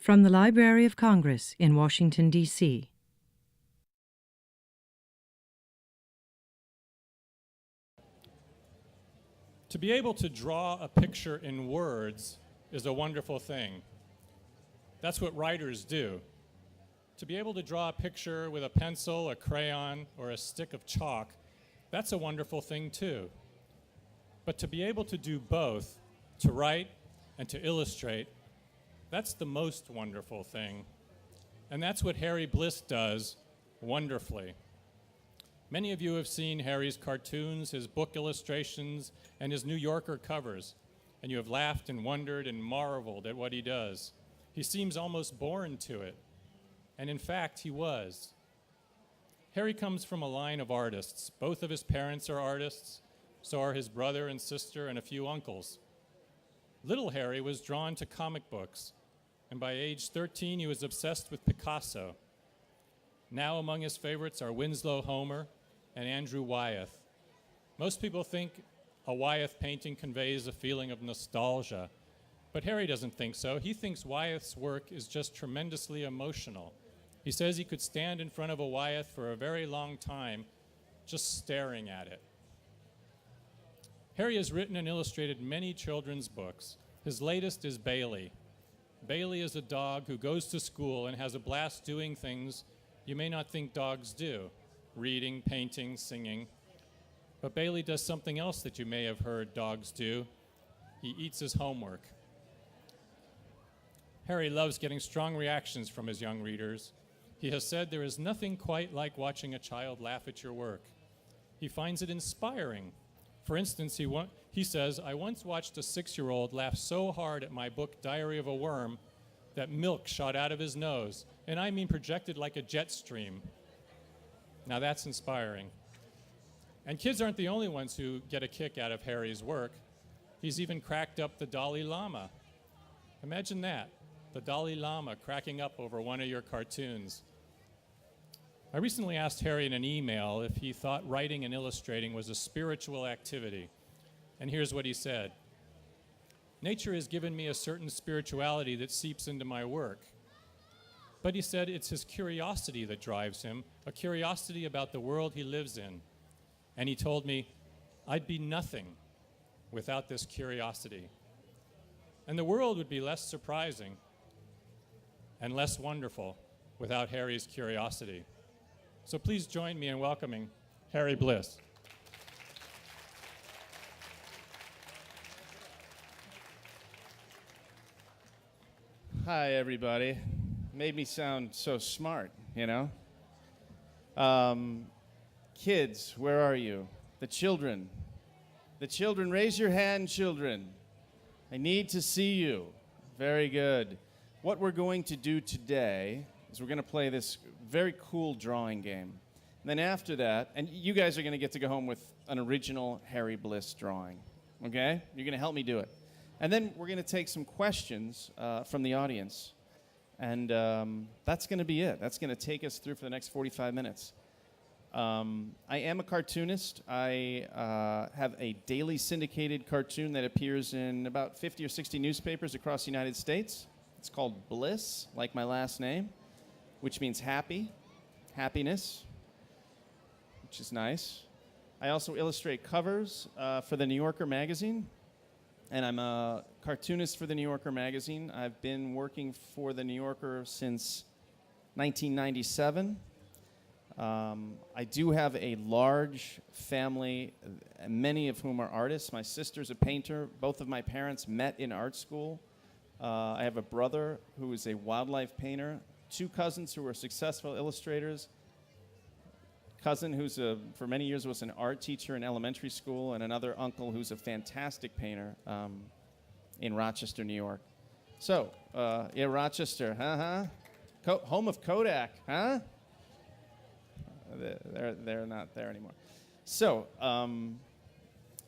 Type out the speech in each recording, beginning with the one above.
From the Library of Congress in Washington, D.C. To be able to draw a picture in words is a wonderful thing. That's what writers do. To be able to draw a picture with a pencil, a crayon, or a stick of chalk, that's a wonderful thing too. But to be able to do both, to write and to illustrate, that's the most wonderful thing. And that's what Harry Bliss does wonderfully. Many of you have seen Harry's cartoons, his book illustrations, and his New Yorker covers, and you have laughed and wondered and marveled at what he does. He seems almost born to it, and in fact, he was. Harry comes from a line of artists. Both of his parents are artists, so are his brother and sister and a few uncles. Little Harry was drawn to comic books, and by age 13, he was obsessed with Picasso. Now among his favorites are Winslow Homer and Andrew Wyeth. Most people think a Wyeth painting conveys a feeling of nostalgia, but Harry doesn't think so. He thinks Wyeth's work is just tremendously emotional. He says he could stand in front of a Wyeth for a very long time just staring at it. Harry has written and illustrated many children's books. His latest is Bailey. Bailey is a dog who goes to school and has a blast doing things you may not think dogs do: reading, painting, singing. But Bailey does something else that you may have heard dogs do. He eats his homework. Harry loves getting strong reactions from his young readers. He has said there is nothing quite like watching a child laugh at your work. He finds it inspiring. For instance, he says, "I once watched a 6-year-old laugh so hard at my book, Diary of a Worm, that milk shot out of his nose, and I mean projected like a jet stream." Now that's inspiring. And kids aren't the only ones who get a kick out of Harry's work. He's even cracked up the Dalai Lama. Imagine that, the Dalai Lama cracking up over one of your cartoons. I recently asked Harry in an email if he thought writing and illustrating was a spiritual activity. And here's what he said. "Nature has given me a certain spirituality that seeps into my work." But he said it's his curiosity that drives him, a curiosity about the world he lives in. And he told me, "I'd be nothing without this curiosity. And the world would be less surprising and less wonderful without Harry's curiosity." So please join me in welcoming Harry Bliss. Hi, everybody. Made me sound so smart, you know? Kids, where are you? The children. The children, raise your hand, children. I need to see you. Very good. What we're going to do today is we're going to play this very cool drawing game. And then after that, and you guys are going to get to go home with an original Harry Bliss drawing, okay? You're going to help me do it. And then we're going to take some questions from the audience. And that's going to be it. That's going to take us through for the next 45 minutes. I am a cartoonist. I have a daily syndicated cartoon that appears in about 50 or 60 newspapers across the United States. It's called Bliss, like my last name, which means happy, happiness, which is nice. I also illustrate covers for the New Yorker magazine. And I'm a cartoonist for the New Yorker magazine. I've been working for the New Yorker since 1997. I do have a large family, many of whom are artists. My sister's a painter. Both of my parents met in art school. I have a brother who is a wildlife painter, 2 cousins who are successful illustrators, cousin who's for many years was an art teacher in elementary school, and another uncle who's a fantastic painter in Rochester, New York. So, yeah, Rochester, home of Kodak, huh? They're not there anymore. So,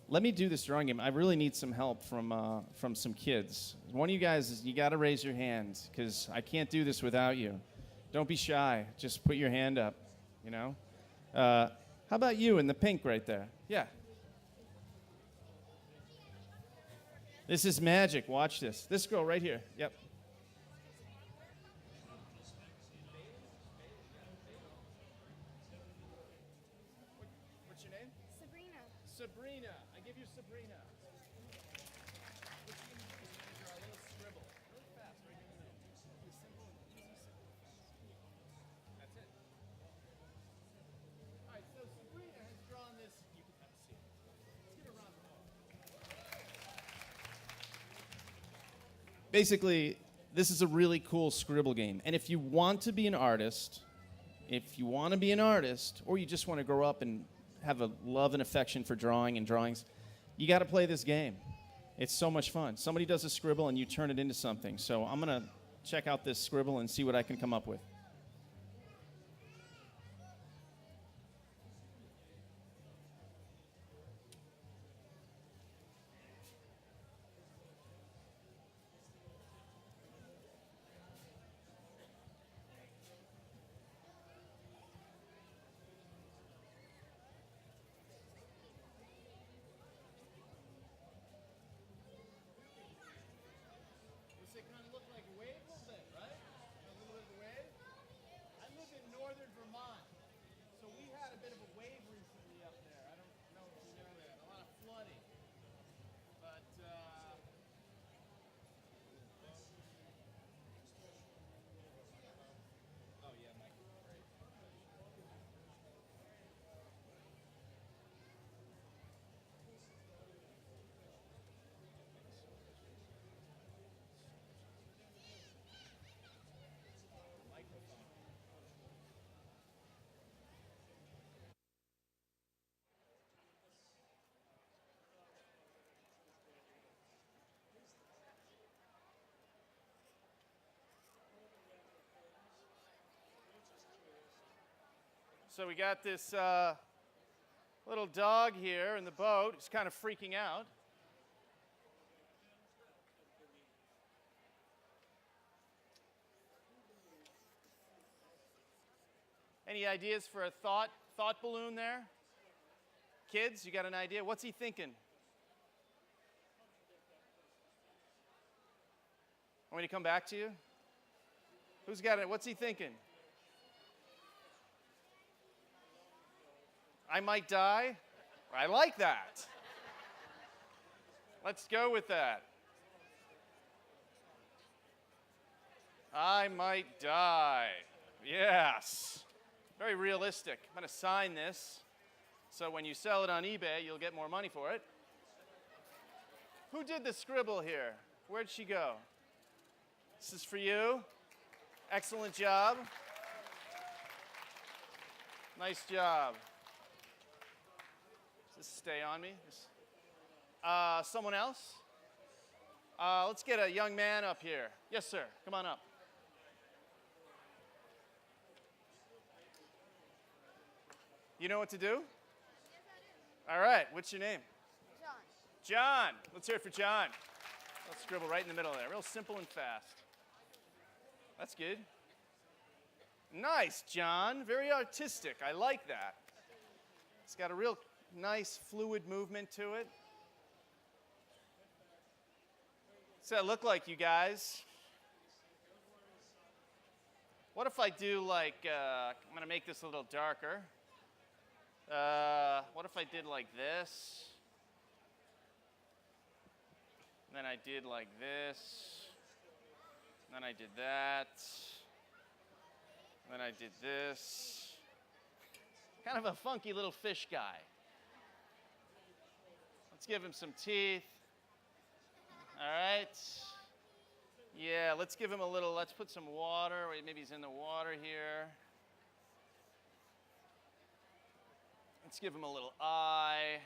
let me do this drawing game. I really need some help from some kids. One of you guys, you got to raise your hand, because I can't do this without you. Don't be shy. Just put your hand up, you know? How about you in the pink right there? Yeah. This is magic. Watch this. This girl right here. Yep. Basically, this is a really cool scribble game. And if you want to be an artist, or you just want to grow up and have a love and affection for drawing and drawings, you got to play this game. It's so much fun. Somebody does a scribble and you turn it into something. So I'm going to check out this scribble and see what I can come up with. Does it kind of look like a wave a little bit, right? A little bit of a wave? I live in northern Vermont, so we had a bit of a wave recently up there. I don't know if you know that. A lot of flooding. But, oh yeah, Mike, great. So we got this little dog here in the boat. He's kind of freaking out. Any ideas for a thought balloon there? Kids, you got an idea? What's he thinking? Want me to come back to you? Who's got it? What's he thinking? I might die? I like that. Let's go with that. I might die. Yes. Very realistic. I'm going to sign this so when you sell it on eBay, you'll get more money for it. Who did the scribble here? Where'd she go? This is for you. Excellent job. Nice job. Does this stay on me? Someone else? Let's get a young man up here. Yes, sir. Come on up. You know what to do? All right. What's your name? John. John. Let's hear it for John. Let's scribble right in the middle there. Real simple and fast. That's good. Nice, John. Very artistic. I like that. It's got a real nice fluid movement to it. What's that look like, you guys? What if I do like, I'm going to make this a little darker. What if I did like this? Then I did like this. Then I did that. Then I did this. Kind of a funky little fish guy. Let's give him some teeth. All right. Yeah, let's give him a little, let's put some water. Maybe he's in the water here. Let's give him a little eye.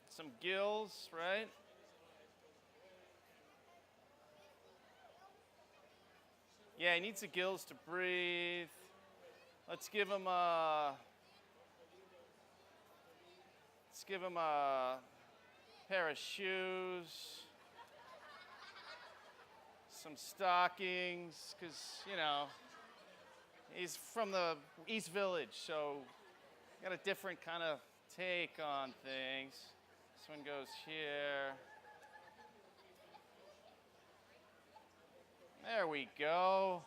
Some gills, right? Yeah, he needs the gills to breathe. Let's give him a pair of shoes, some stockings, because, you know, he's from the East Village, so got a different kind of take on things. This one goes here. There we go.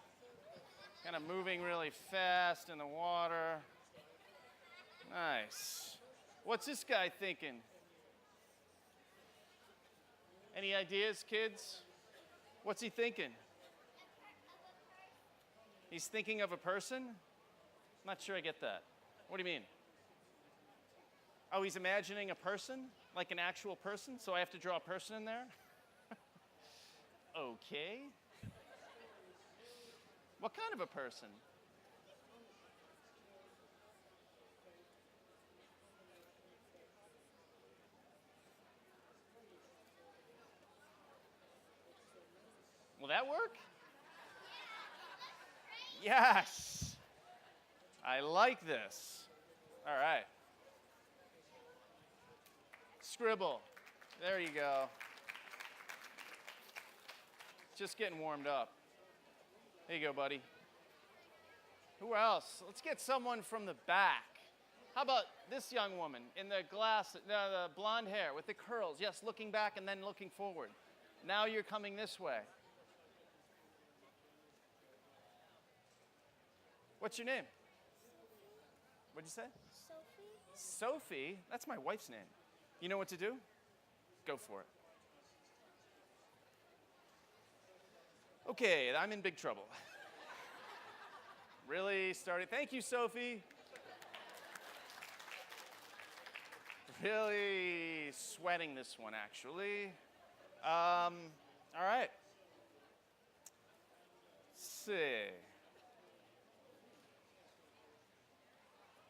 Kind of moving really fast in the water. Nice. What's this guy thinking? Any ideas, kids? What's he thinking? He's thinking of a person? I'm not sure I get that. What do you mean? Oh, he's imagining a person? Like an actual person, so I have to draw a person in there? Okay. What kind of a person? Will that work? Yes. I like this. All right. Scribble. There you go. Just getting warmed up. There you go, buddy. Who else? Let's get someone from the back. How about this young woman in the the blonde hair with the curls? Yes, looking back and then looking forward. Now you're coming this way. What's your name? What'd you say? Sophie. Sophie? That's my wife's name. You know what to do? Go for it. Okay, I'm in big trouble. Really started. Thank you, Sophie. Really sweating this one, actually. All right. Let's see.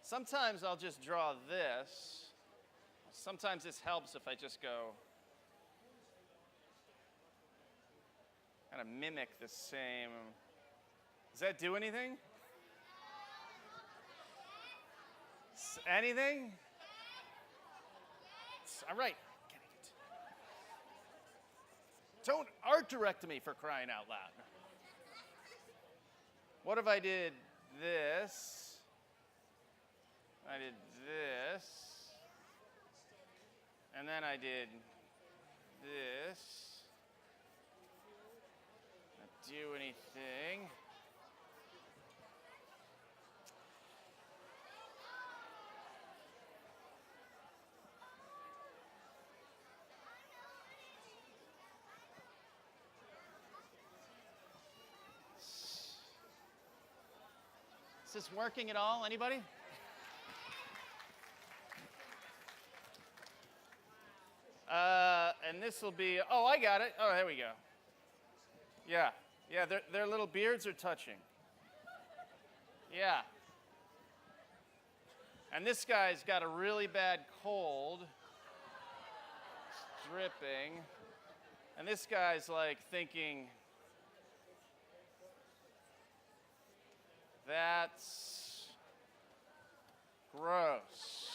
Sometimes I'll just draw this. Sometimes this helps if I just go kind of mimic the same. Does that do anything? Anything? All right. Don't art direct me, for crying out loud. What if I did this? I did this. And then I did this. Not do anything. Is this working at all? Anybody? And this will be, oh, I got it. Oh, there we go. Yeah, their little beards are touching. Yeah. And this guy's got a really bad cold. It's dripping. And this guy's like thinking, that's gross.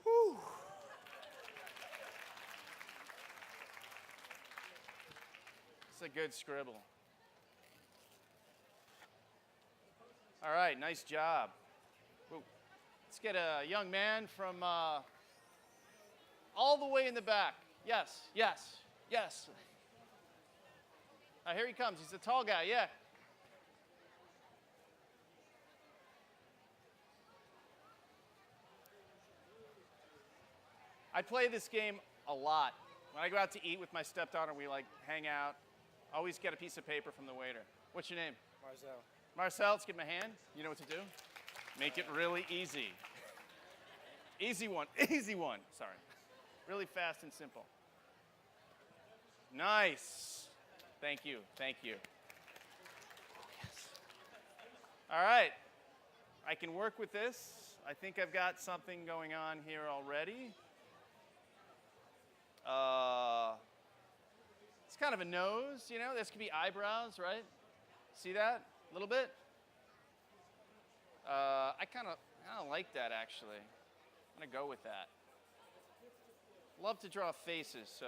Whew. It's a good scribble. All right, nice job. Woo. Let's get a young man from all the way in the back. Yes, yes, yes. Here he comes. He's a tall guy, yeah. I play this game a lot. When I go out to eat with my stepdaughter, we like hang out. Always get a piece of paper from the waiter. What's your name? Marcel. Marcel, let's give him a hand. You know what to do? Make it really easy. Easy one, easy one. Sorry. Really fast and simple. Nice. Thank you, thank you. Yes. All right. I can work with this. I think I've got something going on here already. It's kind of a nose, you know? This could be eyebrows, right? See that? A little bit? I kind of like that, actually. I'm going to go with that. Love to draw faces, so.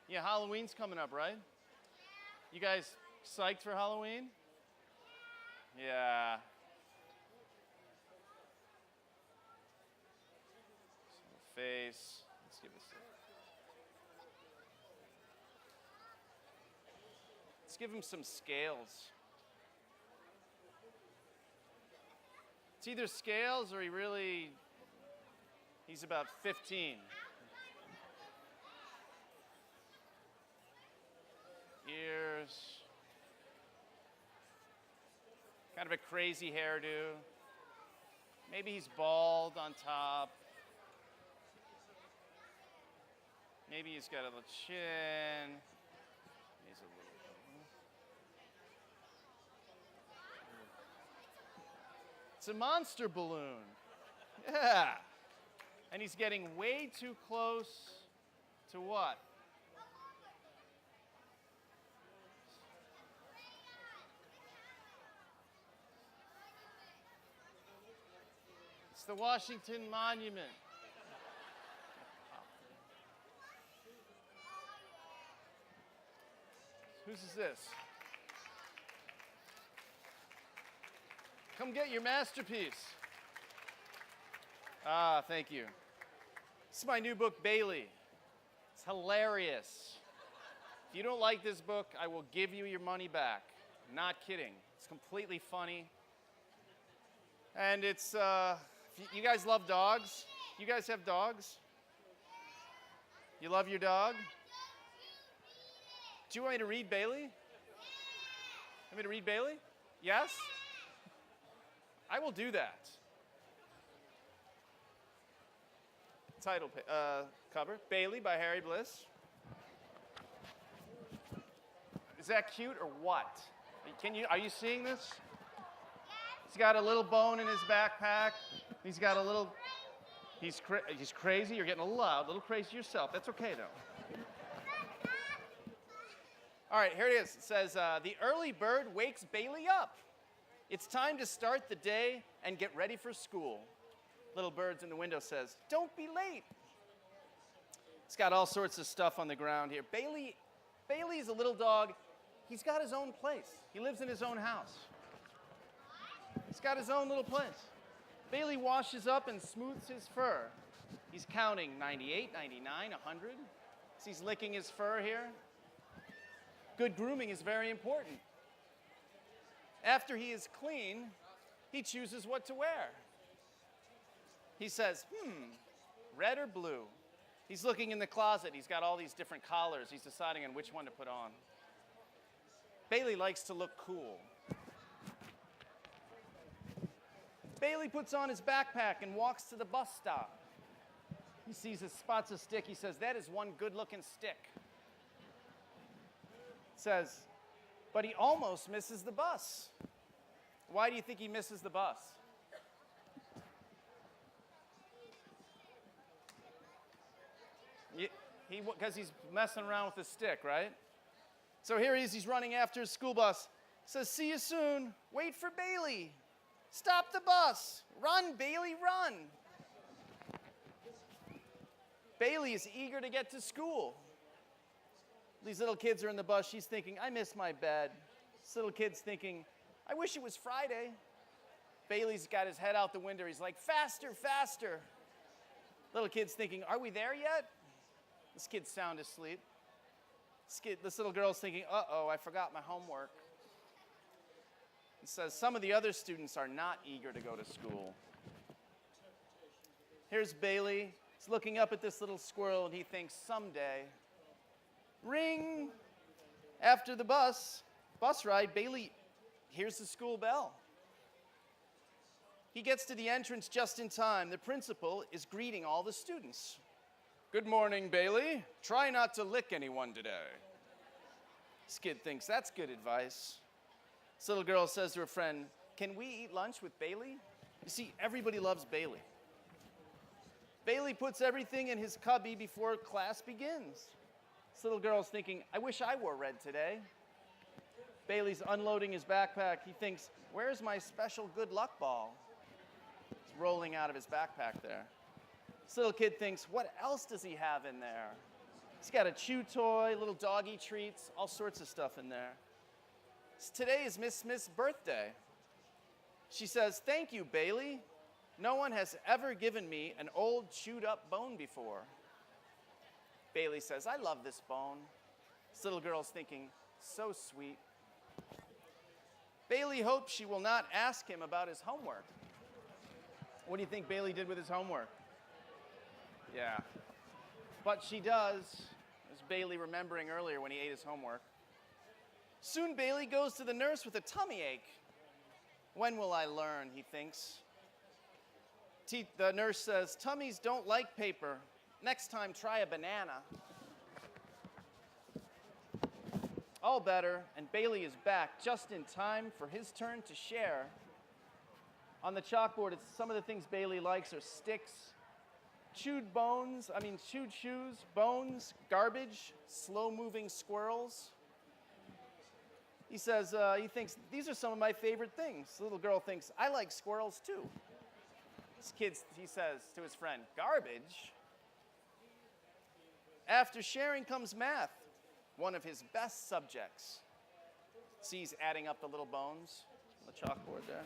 Yeah, Halloween's coming up, right? You guys psyched for Halloween? Yeah. So face. Let's give this. Let's give him some scales. It's either scales or he's about 15. Ears. Kind of a crazy hairdo. Maybe he's bald on top. Maybe he's got a little chin. He's a little. It's a monster balloon. Yeah. And he's getting way too close to what? It's the Washington Monument. Whose is this? Come get your masterpiece. Ah, thank you. This is my new book, Bailey. It's hilarious. If you don't like this book, I will give you your money back. Not kidding. It's completely funny. And it's, you guys love dogs? You guys have dogs? You love your dog? Do you want me to read Bailey? Want me to read Bailey? Yes? I will do that. Title cover, Bailey by Harry Bliss. Is that cute or what? Are you seeing this? He's got a little bone in his backpack. He's got a little, he's crazy. You're getting a little crazy yourself. That's okay though. All right, here it is. It says, the early bird wakes Bailey up. It's time to start the day and get ready for school. Little Birds in the window says, don't be late. It's got all sorts of stuff on the ground here. Bailey's a little dog. He's got his own place. He lives in his own house. He's got his own little place. Bailey washes up and smooths his fur. He's counting 98, 99, 100. So he's licking his fur here. Good grooming is very important. After he is clean, he chooses what to wear. He says, red or blue? He's looking in the closet. He's got all these different collars. He's deciding on which one to put on. Bailey likes to look cool. Bailey puts on his backpack and walks to the bus stop. He spots a stick. He says, that is one good-looking stick. Says, but he almost misses the bus. Why do you think he misses the bus? Because he's messing around with the stick, right? So here he is, he's running after his school bus. Says, see you soon. Wait for Bailey. Stop the bus. Run, Bailey, run. Bailey is eager to get to school. These little kids are in the bus. She's thinking, I miss my bed. This little kid's thinking, I wish it was Friday. Bailey's got his head out the window. He's like, faster, faster. Little kid's thinking, are we there yet? This kid's sound asleep. This little girl's thinking, uh-oh, I forgot my homework. It says, some of the other students are not eager to go to school. Here's Bailey. He's looking up at this little squirrel, and he thinks, someday. Ring! After the bus ride, Bailey hears the school bell. He gets to the entrance just in time. The principal is greeting all the students. Good morning, Bailey. Try not to lick anyone today. This kid thinks that's good advice. This little girl says to her friend, can we eat lunch with Bailey? You see, everybody loves Bailey. Bailey puts everything in his cubby before class begins. This little girl's thinking, I wish I wore red today. Bailey's unloading his backpack. He thinks, where's my special good luck ball? It's rolling out of his backpack there. This little kid thinks, what else does he have in there? He's got a chew toy, little doggy treats, all sorts of stuff in there. Today is Miss Smith's birthday. She says, thank you, Bailey. No one has ever given me an old chewed up bone before. Bailey says, I love this bone. This little girl's thinking, so sweet. Bailey hopes she will not ask him about his homework. What do you think Bailey did with his homework? Yeah. But she does, as Bailey remembering earlier when he ate his homework. Soon Bailey goes to the nurse with a tummy ache. When will I learn, he thinks. The nurse says, tummies don't like paper. Next time, try a banana. All better, and Bailey is back just in time for his turn to share. On the chalkboard, some of the things Bailey likes are sticks, chewed shoes, bones, garbage, slow-moving squirrels. He says, he thinks, these are some of my favorite things. The little girl thinks, I like squirrels too. This kid, he says to his friend, garbage? After sharing comes math, one of his best subjects. See, he's adding up the little bones on the chalkboard there.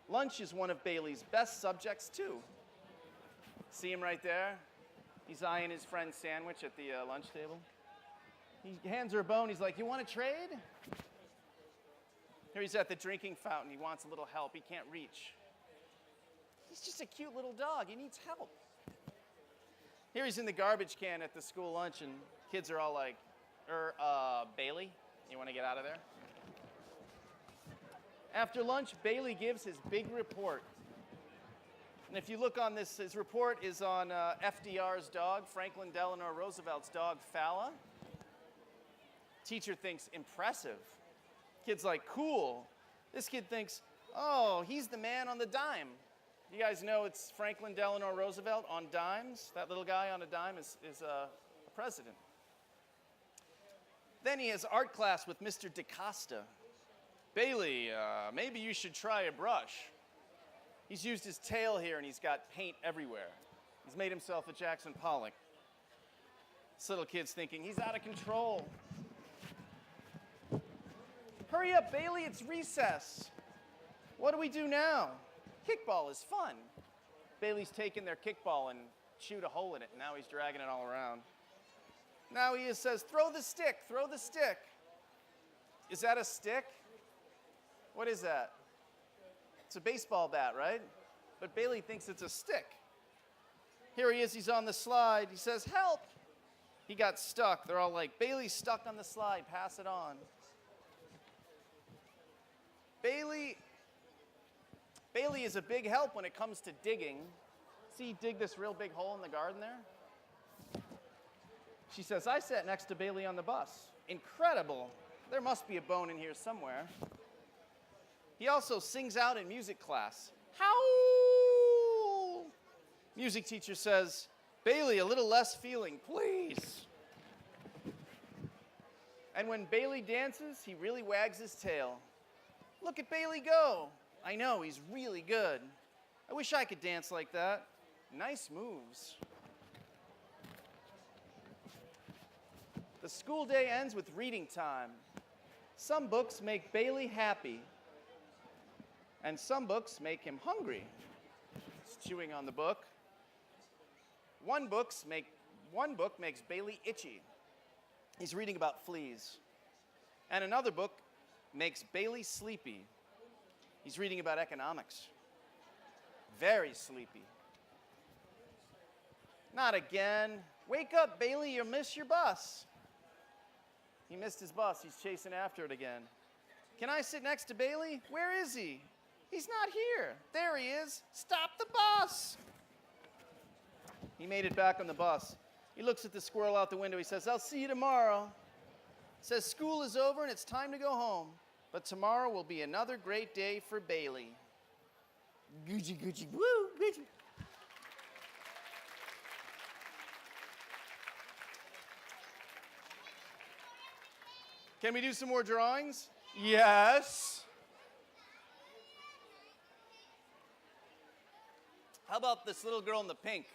Lunch is one of Bailey's best subjects too. See him right there? He's eyeing his friend's sandwich at the lunch table. He hands her a bone. He's like, you want to trade? Here he's at the drinking fountain. He wants a little help. He can't reach. He's just a cute little dog. He needs help. Here he's in the garbage can at the school lunch, and kids are all like, Bailey, you want to get out of there? After lunch, Bailey gives his big report. And if you look on this, his report is on FDR's dog, Franklin Delano Roosevelt's dog, Fala. Teacher thinks, impressive. Kid's like, cool. This kid thinks, oh, he's the man on the dime. You guys know it's Franklin Delano Roosevelt on dimes. That little guy on a dime is a president. Then he has art class with Mr. DaCosta. Bailey, maybe you should try a brush. He's used his tail here and he's got paint everywhere. He's made himself a Jackson Pollock. This little kid's thinking, he's out of control. Hurry up, Bailey, it's recess. What do we do now? Kickball is fun. Bailey's taken their kickball and chewed a hole in it, and now he's dragging it all around. Now he says, throw the stick, throw the stick. Is that a stick? What is that? It's a baseball bat, right? But Bailey thinks it's a stick. Here he is, he's on the slide. He says, help! He got stuck. They're all like, Bailey's stuck on the slide, pass it on. Bailey is a big help when it comes to digging. See, dig this real big hole in the garden there? She says, I sat next to Bailey on the bus. Incredible. There must be a bone in here somewhere. He also sings out in music class. Howl! Music teacher says, Bailey, a little less feeling, please. And when Bailey dances, he really wags his tail. Look at Bailey go. I know, he's really good. I wish I could dance like that. Nice moves. The school day ends with reading time. Some books make Bailey happy, and some books make him hungry. He's chewing on the book. One book makes Bailey itchy. He's reading about fleas. And another book makes Bailey sleepy. He's reading about economics. Very sleepy. Not again. Wake up, Bailey, you'll miss your bus. He missed his bus. He's chasing after it again. Can I sit next to Bailey? Where is he? He's not here. There he is. Stop the bus. He made it back on the bus. He looks at the squirrel out the window. He says, I'll see you tomorrow. He says, school is over and it's time to go home. But tomorrow will be another great day for Bailey. Gucci, Gucci, woo, Gucci. Can we do some more drawings? Yes. How about this little girl in the pink?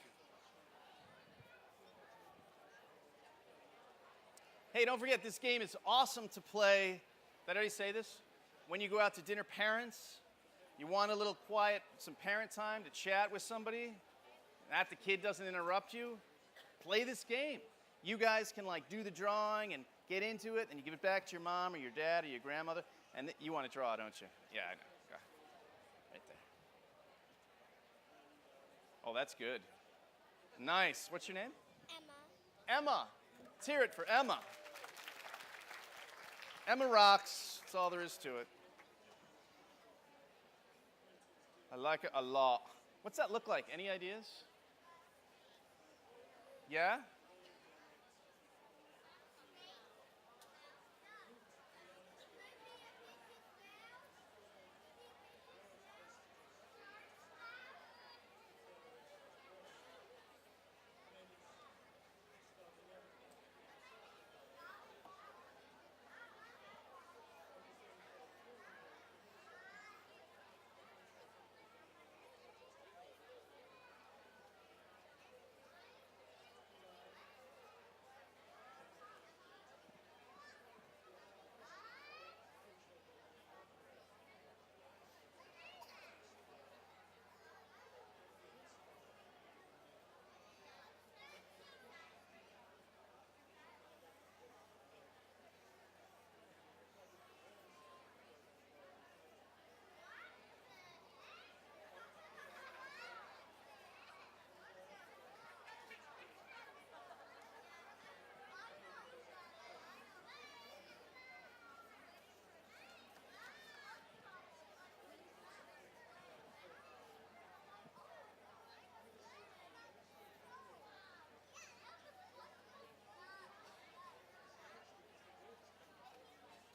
Hey, don't forget, this game is awesome to play. Did I already say this? When you go out to dinner, parents, you want a little quiet, some parent time to chat with somebody, and that the kid doesn't interrupt you, play this game. You guys can like do the drawing and get into it, and you give it back to your mom or your dad or your grandmother, and you want to draw, don't you? Yeah, I know. Go. Right there. Oh, that's good. Nice. What's your name? Emma. Emma. Let's hear it for Emma. Emma rocks. That's all there is to it. I like it a lot. What's that look like? Any ideas? Yeah?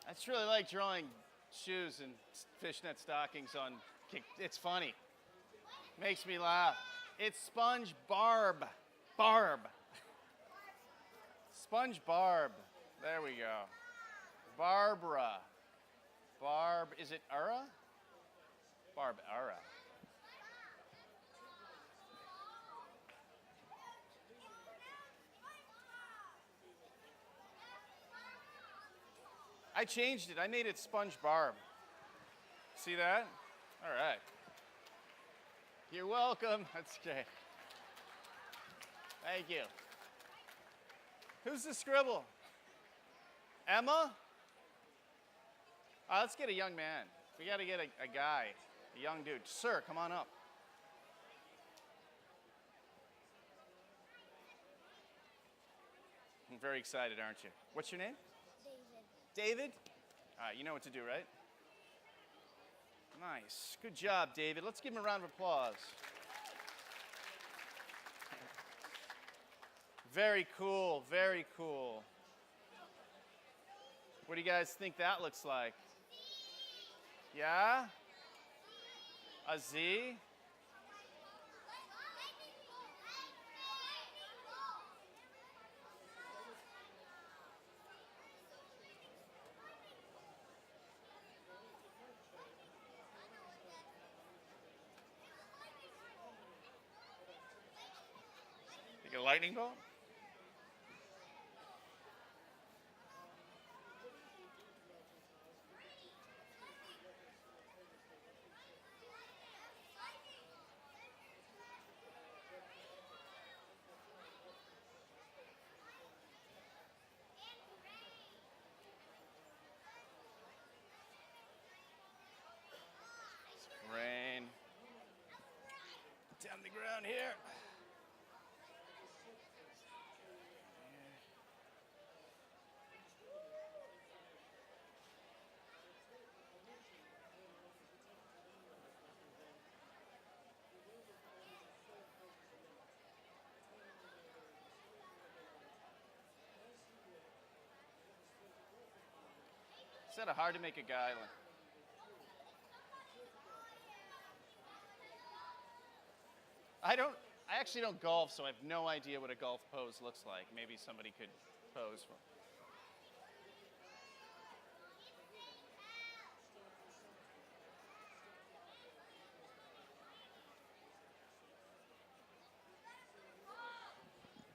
I just really like drawing shoes and fishnet stockings on. It's funny. Makes me laugh. It's Sponge Barb. Barb. Sponge Barb. There we go. Barbara. Barb. Is it Ara? Barb Ara. I changed it. I made it Sponge Barb. See that? All right. You're welcome. That's okay. Thank you. Who's the scribble? Emma? Let's get a young man. We got to get a guy, a young dude. Sir, come on up. I'm very excited, aren't you? What's your name? David. David? You know what to do, right? Nice. Good job, David. Let's give him a round of applause. Very cool, very cool. What do you guys think that looks like? Yeah? A Z? Like a lightning bolt? Rain. Down the ground here. Is that hard to make a guy? I actually don't golf, so I have no idea what a golf pose looks like. Maybe somebody could pose.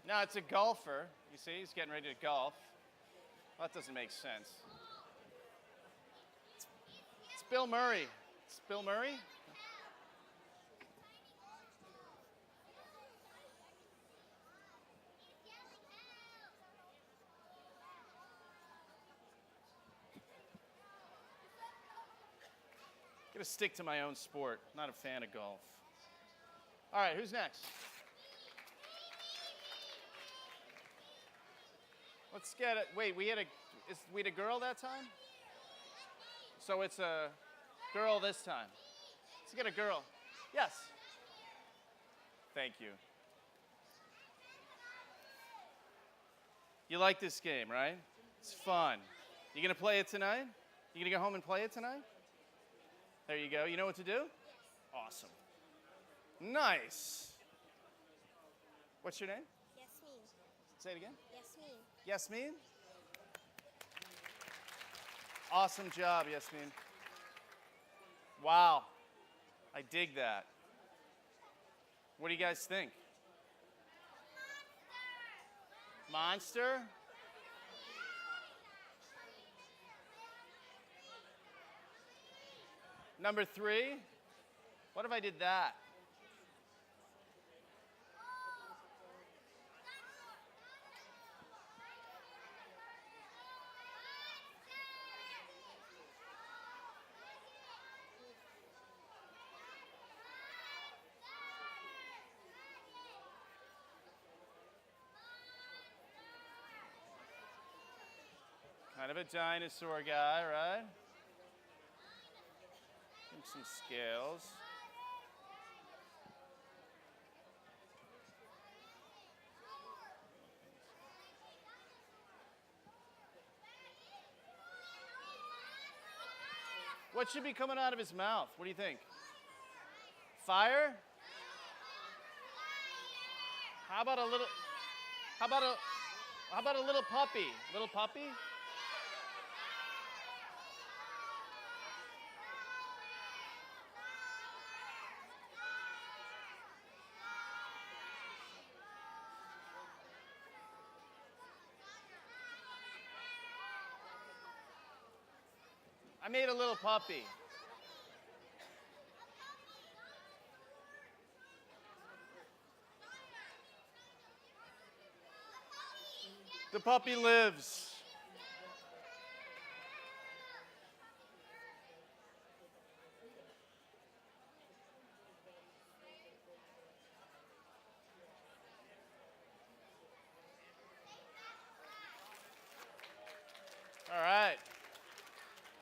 No, it's a golfer. You see, he's getting ready to golf. Well, that doesn't make sense. It's Bill Murray. It's Bill Murray? I'm gonna stick to my own sport. Not a fan of golf. All right, who's next? Let's get it. Wait, is we a girl that time? So it's a girl this time. Let's get a girl. Yes. Thank you. You like this game, right? It's fun. You gonna play it tonight? You gonna go home and play it tonight? There you go. You know what to do? Awesome. Nice. What's your name? Yasmin. Say it again. Yasmin. Yasmin? Awesome job, Yasmin. Wow. I dig that. What do you guys think? Monster? Number 3? What if I did that? Kind of a dinosaur guy, right? Some scales. What should be coming out of his mouth? What do you think? Fire? How about a little puppy? Little puppy? I made a little puppy. The puppy lives. All right.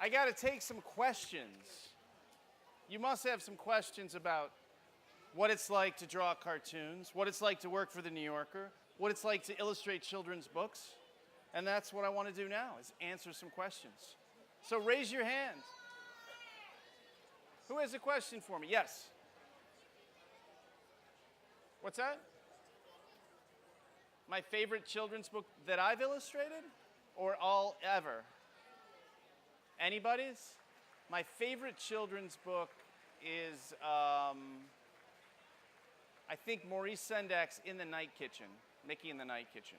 I got to take some questions. You must have some questions about what it's like to draw cartoons, what it's like to work for the New Yorker, what it's like to illustrate children's books. And that's what I want to do now, is answer some questions. So raise your hand. Who has a question for me? Yes. What's that? My favorite children's book that I've illustrated? Or all ever? Anybody's? My favorite children's book is, I think, Maurice Sendak's In the Night Kitchen, Mickey in the Night Kitchen.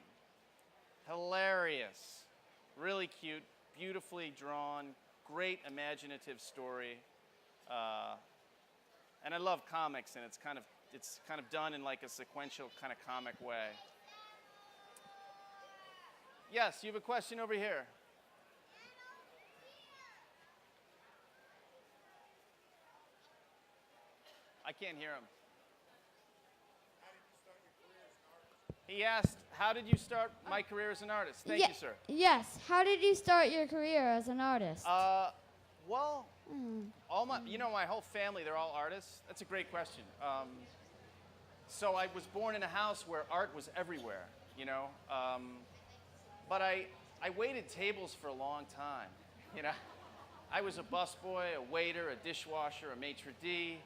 Hilarious, really cute, beautifully drawn, great imaginative story. And I love comics, and it's kind of done in like a sequential kind of comic way. Yes, you have a question over here. I can't hear him. He asked, how did you start my career as an artist? Thank you, sir. Yes. How did you start your career as an artist? Well, my whole family, they're all artists. That's a great question. So I was born in a house where art was everywhere, you know. But I waited tables for a long time, you know. I was a busboy, a waiter, a dishwasher, a maitre d'.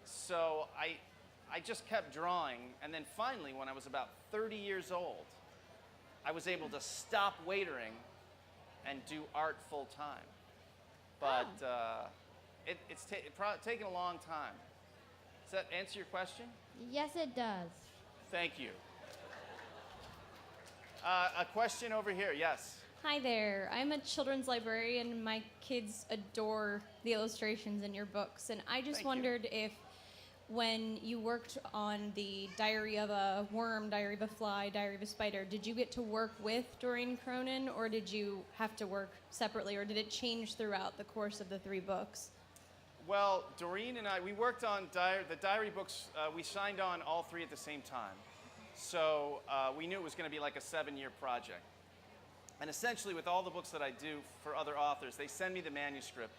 So I just kept drawing, and then finally, when I was about 30 years old, I was able to stop waitering and do art full time. But it's taken a long time. Does that answer your question? Yes, it does. Thank you. A question over here, yes. Hi there. I'm a children's librarian, and my kids adore the illustrations in your books. And I just wondered if, when you worked on the Diary of a Worm, Diary of a Fly, Diary of a Spider, did you get to work with Doreen Cronin, or did you have to work separately, or did it change throughout the course of the 3 books? Well, Doreen and I, we worked on the diary books. We signed on all three at the same time. So we knew it was going to be like a 7-year project. And essentially, with all the books that I do for other authors, they send me the manuscript,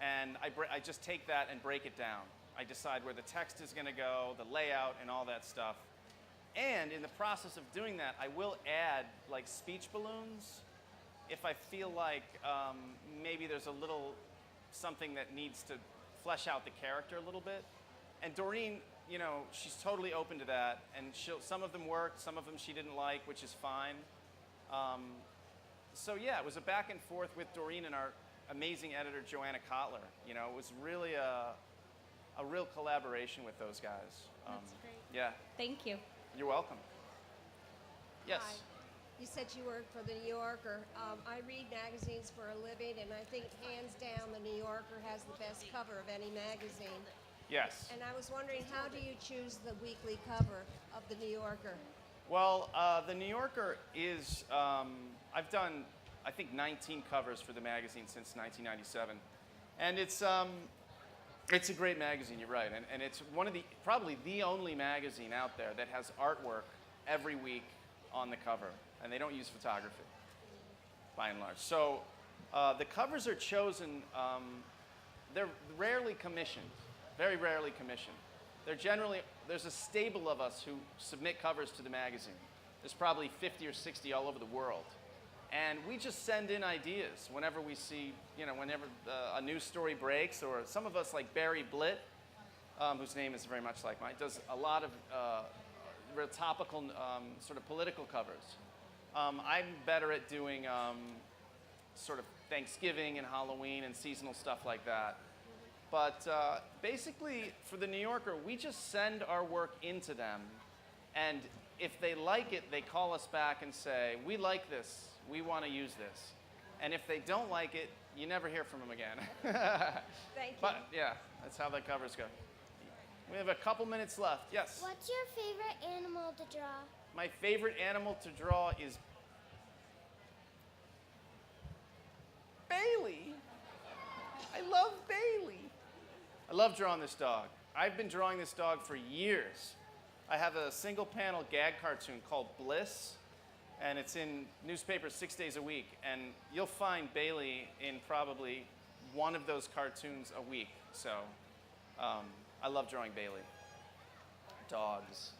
and I just take that and break it down. I decide where the text is going to go, the layout, and all that stuff. And in the process of doing that, I will add like speech balloons if I feel like maybe there's a little something that needs to flesh out the character a little bit. And Doreen, you know, she's totally open to that. And some of them worked, some of them she didn't like, which is fine. So yeah, it was a back and forth with Doreen and our amazing editor, Joanna Kotler. You know, it was really a real collaboration with those guys. That's great. Yeah, Thank you. you're welcome. Yes. Hi. You said you worked for the New Yorker. I read magazines for a living, and I think hands down the New Yorker has the best cover of any magazine. Yes. And I was wondering, how do you choose the weekly cover of the New Yorker? Well, the New Yorker is, I've done, I think, 19 covers for the magazine since 1997. And it's a great magazine, you're right. And it's probably the only magazine out there that has artwork every week on the cover. And they don't use photography, by and large. So the covers are chosen, they're rarely commissioned, very rarely commissioned. There's a stable of us who submit covers to the magazine. There's probably 50 or 60 all over the world. And we just send in ideas whenever we see, you know, whenever a news story breaks, or some of us, like Barry Blitt, whose name is very much like mine, does a lot of real topical sort of political covers. I'm better at doing sort of Thanksgiving and Halloween and seasonal stuff like that. But basically, for the New Yorker, we just send our work into them, and if they like it, they call us back and say, we like this, we want to use this. And if they don't like it, you never hear from them again. Thank you. But yeah, that's how the covers go. We have a couple minutes left. Yes? What's your favorite animal to draw? My favorite animal to draw is Bailey. I love Bailey. I love drawing this dog. I've been drawing this dog for years. I have a single panel gag cartoon called Bliss, and it's in newspapers 6 days a week. And you'll find Bailey in probably one of those cartoons a week. So I love drawing Bailey. Dogs.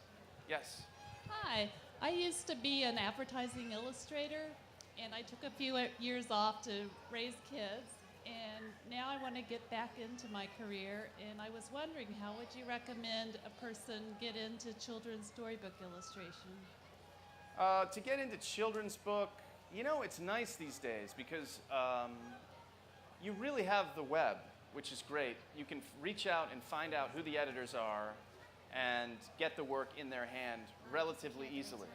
Yes? Hi, I used to be an advertising illustrator, and I took a few years off to raise kids, and now I want to get back into my career, and I was wondering, how would you recommend a person get into children's storybook illustration? To get into children's book, you know, it's nice these days because you really have the web, which is great. You can reach out and find out who the editors are and get the work in their hand relatively easily.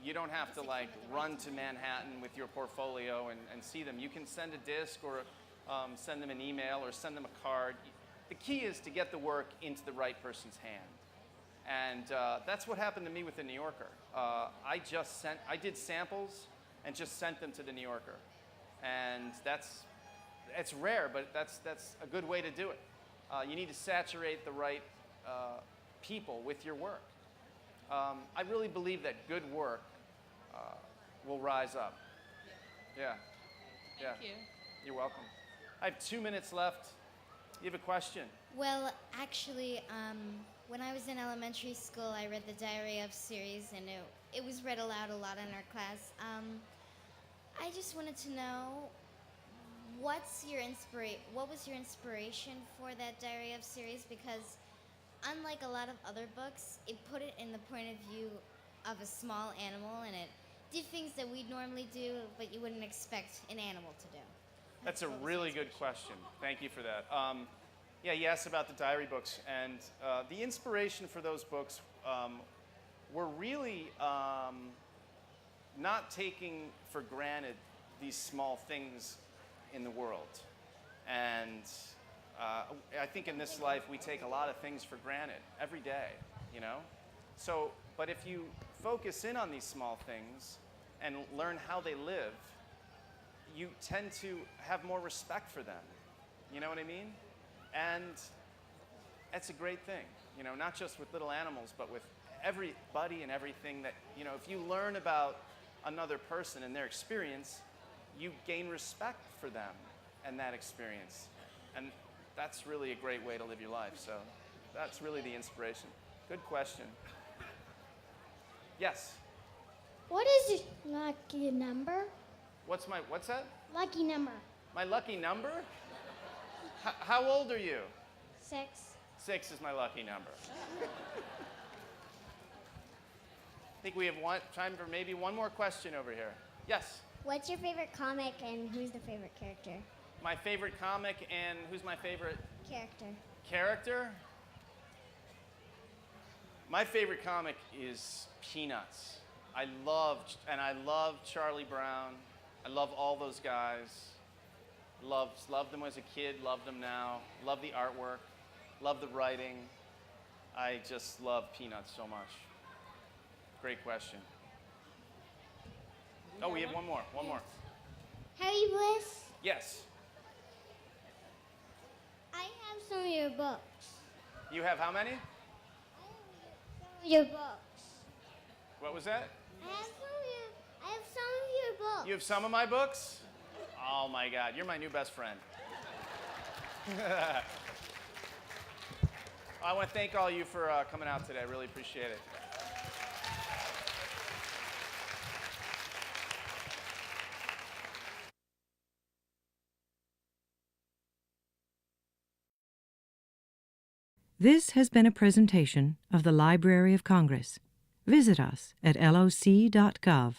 You don't have to like run to Manhattan with your portfolio and see them. You can send a disc or send them an email or send them a card. The key is to get the work into the right person's hand. And that's what happened to me with the New Yorker. I did samples and just sent them to the New Yorker. And it's rare, but that's a good way to do it. You need to saturate the right people with your work. I really believe that good work will rise up. Yeah. Thank you. You're welcome. I have 2 minutes left. You have a question? Well, actually, when I was in elementary school, I read the Diary of series, and it was read aloud a lot in our class. I just wanted to know, what was your inspiration for that Diary of series? Because unlike a lot of other books, it put it in the point of view of a small animal, and it did things that we'd normally do, but you wouldn't expect an animal to do. That's a really good question. Thank you for that. Yeah, you asked about the diary books, and the inspiration for those books were really not taking for granted these small things in the world. And I think in this life we take a lot of things for granted every day, you know? So, but if you focus in on these small things and learn how they live, you tend to have more respect for them. You know what I mean? And it's a great thing, you know, not just with little animals, but with everybody and everything that, you know, if you learn about another person and their experience, you gain respect for them and that experience. And that's really a great way to live your life. So that's really the inspiration. Good question. Yes? What is your lucky number? What's that? Lucky number. My lucky number? How old are you? 6. 6 is my lucky number. I think we have time for maybe one more question over here. Yes? What's your favorite comic and who's the favorite character? My favorite comic and who's my favorite character? My favorite comic is Peanuts. I love Charlie Brown. I love all those guys. Loved them as a kid, love them now. Love the artwork, love the writing. I just love Peanuts so much. Great question. Oh, we have one more. Harry Bliss? Yes. I have some of your books. You have how many? Some of your books. What was that? I have some of your books. You have some of my books? Oh my God, you're my new best friend. I want to thank all you for coming out today. I really appreciate it. This has been a presentation of the Library of Congress. Visit us at loc.gov.